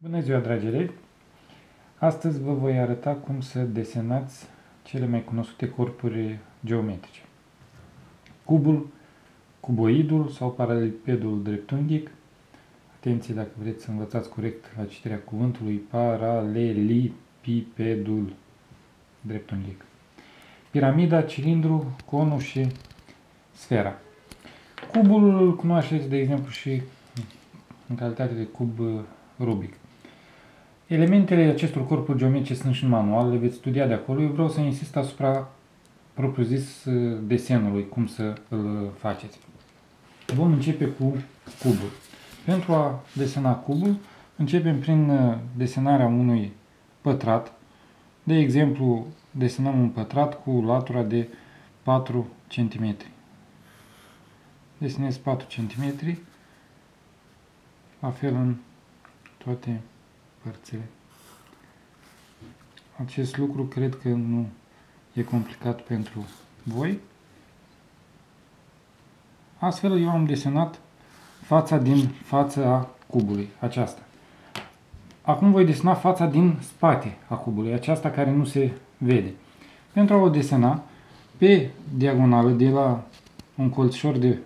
Bună ziua, dragi elevi! Astăzi vă voi arăta cum să desenați cele mai cunoscute corpuri geometrice. Cubul, cuboidul sau paralelipedul dreptunghic. Atenție dacă vreți să învățați corect la citirea cuvântului paralelipipedul dreptunghic. Piramida, cilindru, conul și sfera. Cubul îl cunoașteți, de exemplu, și în calitate de cub Rubik. Elementele acestor corpuri geometrice sunt și în manual, le veți studia de acolo. Eu vreau să insist asupra propriu-zis desenului, cum să îl faceți. Vom începe cu cubul. Pentru a desena cubul, începem prin desenarea unui pătrat. De exemplu, desenăm un pătrat cu latura de 4 cm. Desenez 4 cm, la fel în toate părțile. Acest lucru cred că nu e complicat pentru voi. Astfel eu am desenat fața din fața cubului, aceasta. Acum voi desena fața din spate a cubului, aceasta care nu se vede. Pentru a o desena, pe diagonală de la un colțișor de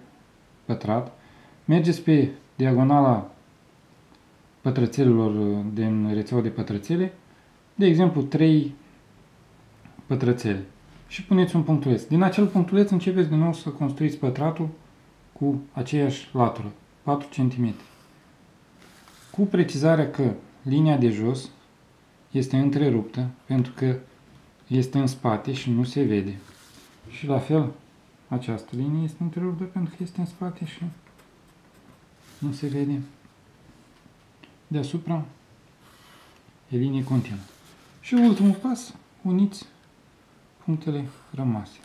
pătrat, mergeți pe diagonala pătrățelilor din rețeaua de pătrățele, de exemplu 3 pătrățele, și puneți un punctuleț. Din acel punctuleț începeți din nou să construiți pătratul cu aceeași latură, 4 cm. Cu precizarea că linia de jos este întreruptă pentru că este în spate și nu se vede. Și la fel, această linie este întreruptă pentru că este în spate și nu se vede. Deasupra e linie continuă. Și ultimul pas, uniți punctele rămase.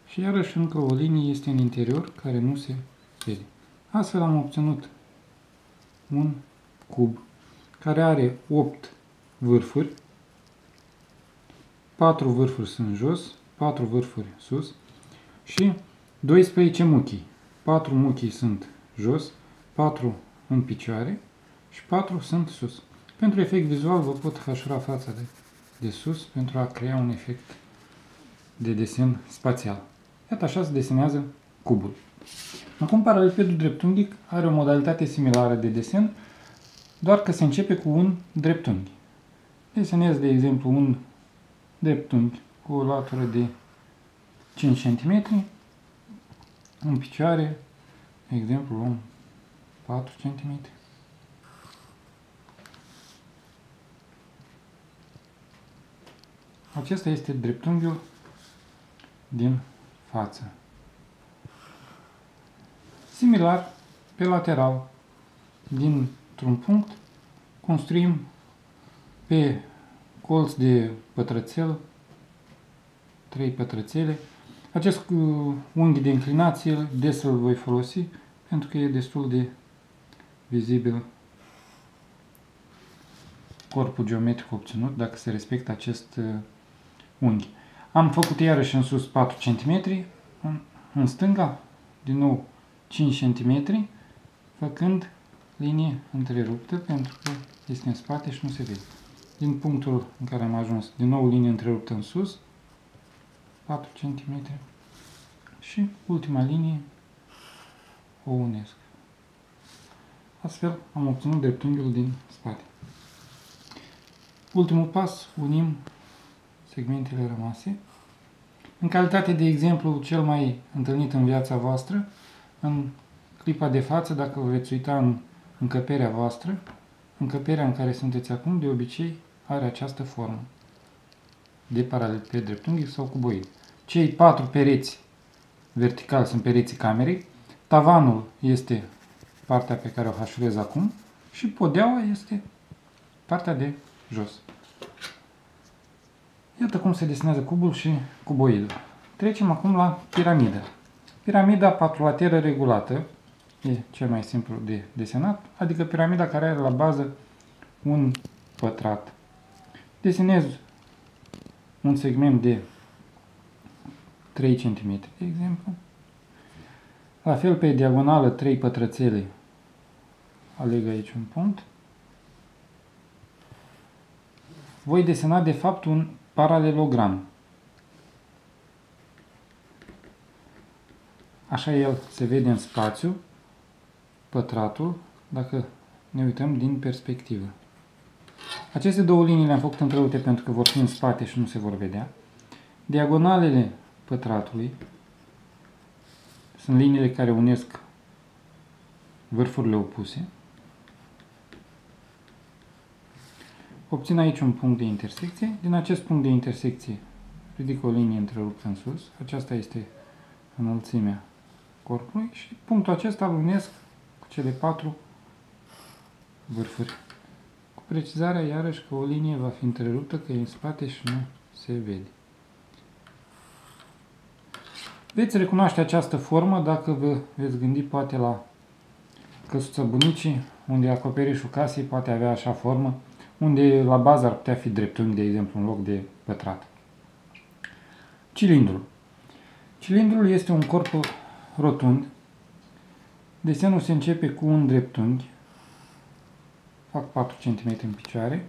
Și iarăși încă o linie este în interior care nu se vede. Astfel am obținut un cub care are 8 vârfuri, 4 vârfuri sunt jos, 4 vârfuri sus și 12 muchii. 4 muchii sunt jos, 4 în picioare și 4 sunt sus. Pentru efect vizual vă pot hășura fața de sus pentru a crea un efect de desen spațial. Iată, așa se desenează cubul. Acum, paralelipedul dreptunghic are o modalitate similară de desen, doar că se începe cu un dreptunghi. Desenez, de exemplu, un dreptunghi cu o latură de 5 cm, în picioare, de exemplu, luăm 4 cm. Acesta este dreptunghiul din față. Similar, pe lateral, dintr-un punct, construim pe colț de pătrățel 3 pătrățele. Acest unghi de inclinație des îl voi folosi pentru că e destul de vizibil corpul geometric obținut dacă se respectă acest unghi. Am făcut iarăși în sus 4 cm, în stânga din nou 5 cm, făcând linie întreruptă pentru că este în spate și nu se vede. Din punctul în care am ajuns, din nou linie întreruptă în sus, 4 cm și ultima linie o unesc. Astfel am obținut dreptunghiul din spate. Ultimul pas, unim segmentele rămase. În calitate de exemplu cel mai întâlnit în viața voastră, în clipa de față, dacă vă veți uita în încăperea voastră, încăperea în care sunteți acum, de obicei, are această formă de paraleliped dreptunghic sau cuboid. Cei 4 pereți verticali sunt pereții camerei, tavanul este partea pe care o hașurez acum și podeaua este partea de jos. Iată cum se desenează cubul și cuboidul. Trecem acum la piramidă. Piramida patrulateră regulată e cel mai simplu de desenat, adică piramida care are la bază un pătrat. Desenez un segment de 3 cm, de exemplu. La fel pe diagonală 3 pătrățele, aleg aici un punct. Voi desena de fapt un paralelogram. Așa el se vede în spațiu, pătratul, dacă ne uităm din perspectivă. Aceste două linii le-am făcut întrerupte pentru că vor fi în spate și nu se vor vedea. Diagonalele pătratului sunt liniile care unesc vârfurile opuse. Obțin aici un punct de intersecție. Din acest punct de intersecție ridic o linie întreruptă în sus. Aceasta este înălțimea corpului și punctul acesta îl unesc cu cele 4 vârfuri. Cu precizarea iarăși că o linie va fi întreruptă, că e în spate și nu se vede. Veți recunoaște această formă dacă vă veți gândi poate la căsuța bunicii, unde acoperișul casei poate avea așa formă, unde la bază ar putea fi dreptunghi, de exemplu, în loc de pătrat. Cilindrul. Cilindrul este un corp rotund. Desenul se începe cu un dreptunghi. Fac 4 cm în picioare.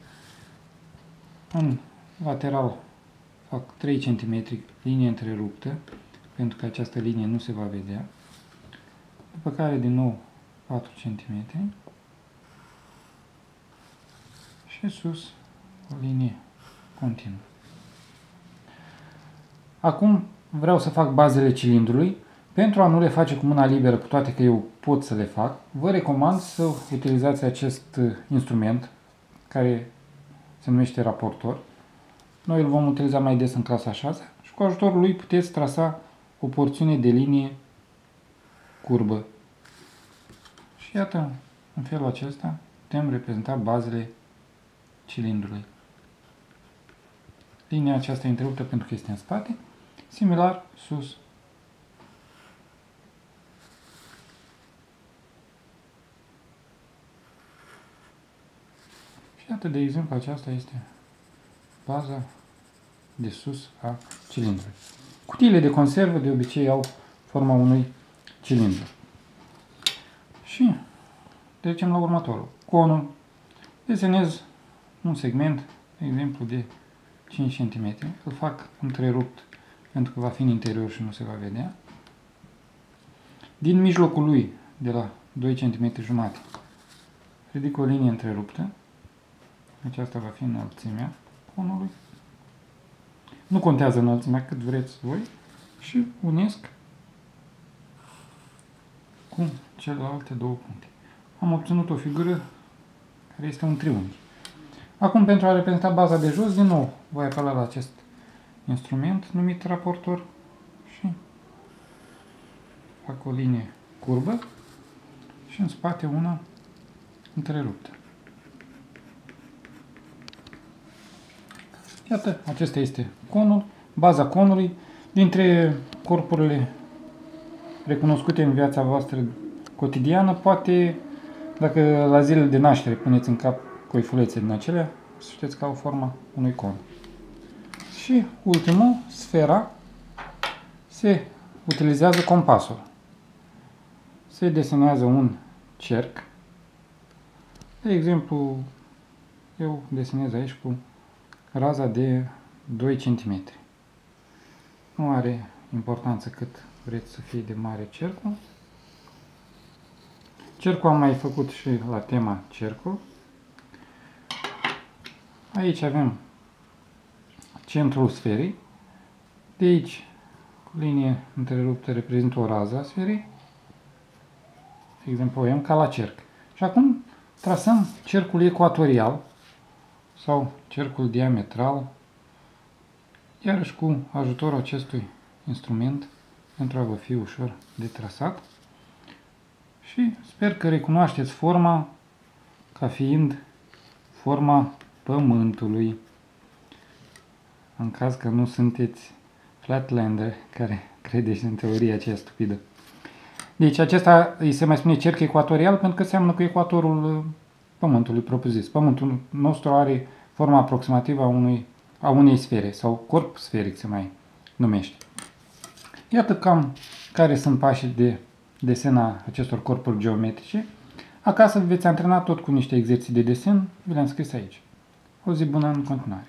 În lateral fac 3 cm linie întreruptă, pentru că această linie nu se va vedea. După care din nou 4 cm. Și sus o linie continuă. Acum vreau să fac bazele cilindrului. Pentru a nu le face cu mâna liberă, cu toate că eu pot să le fac, vă recomand să utilizați acest instrument care se numește raportor. Noi îl vom utiliza mai des în clasa 6 și cu ajutorul lui puteți trasa o porțiune de linie curbă. Și iată, în felul acesta putem reprezenta bazele cilindrului. Linia aceasta e întreruptă pentru că este în spate, similar sus. Și iată, de exemplu, aceasta este baza de sus a cilindrului. Cutiile de conservă de obicei au forma unui cilindru. Și trecem la următorul. Conul. Desenez un segment, de exemplu, de 5 cm. Îl fac întrerupt pentru că va fi în interior și nu se va vedea. Din mijlocul lui, de la 2 cm jumate, ridic o linie întreruptă. Aceasta va fi înălțimea conului. Nu contează înălțimea, cât vreți voi. Și unesc cu celelalte două puncte. Am obținut o figură care este un triunghi. Acum, pentru a reprezenta baza de jos, din nou voi apela la acest instrument numit raportor și fac o linie curbă și în spate una întreruptă. Iată, acesta este conul, baza conului. Dintre corpurile recunoscute în viața voastră cotidiană, poate, dacă la zilele de naștere puneți în cap coifulețe din acelea, să știți că au forma unui con. Și ultimul, sfera, se utilizează compasul. Se desenează un cerc. De exemplu, eu desenez aici cu raza de 2 cm. Nu are importanță cât vreți să fie de mare cercul. Cercul am mai făcut și la tema cercul. Aici avem centrul sferei. De aici, cu linie întreruptă, reprezintă o rază a sferei. De exemplu, o M ca la cerc. Și acum trasăm cercul ecuatorial sau cercul diametral, iarăși cu ajutorul acestui instrument pentru a vă fi ușor de trasat. Și sper că recunoașteți forma ca fiind forma Pământului, în caz că nu sunteți flatlander care credeți în teoria aceea stupidă. Deci acesta îi se mai spune cerc ecuatorial pentru că seamănă cu ecuatorul Pământului propriu-zis. Pământul nostru are forma aproximativă a unei sfere sau corp sferic se mai numește. Iată cam care sunt pașii de desen a acestor corpuri geometrice. Acasă veți antrena tot cu niște exerciții de desen, vi le-am scris aici. O zi bună în continuare!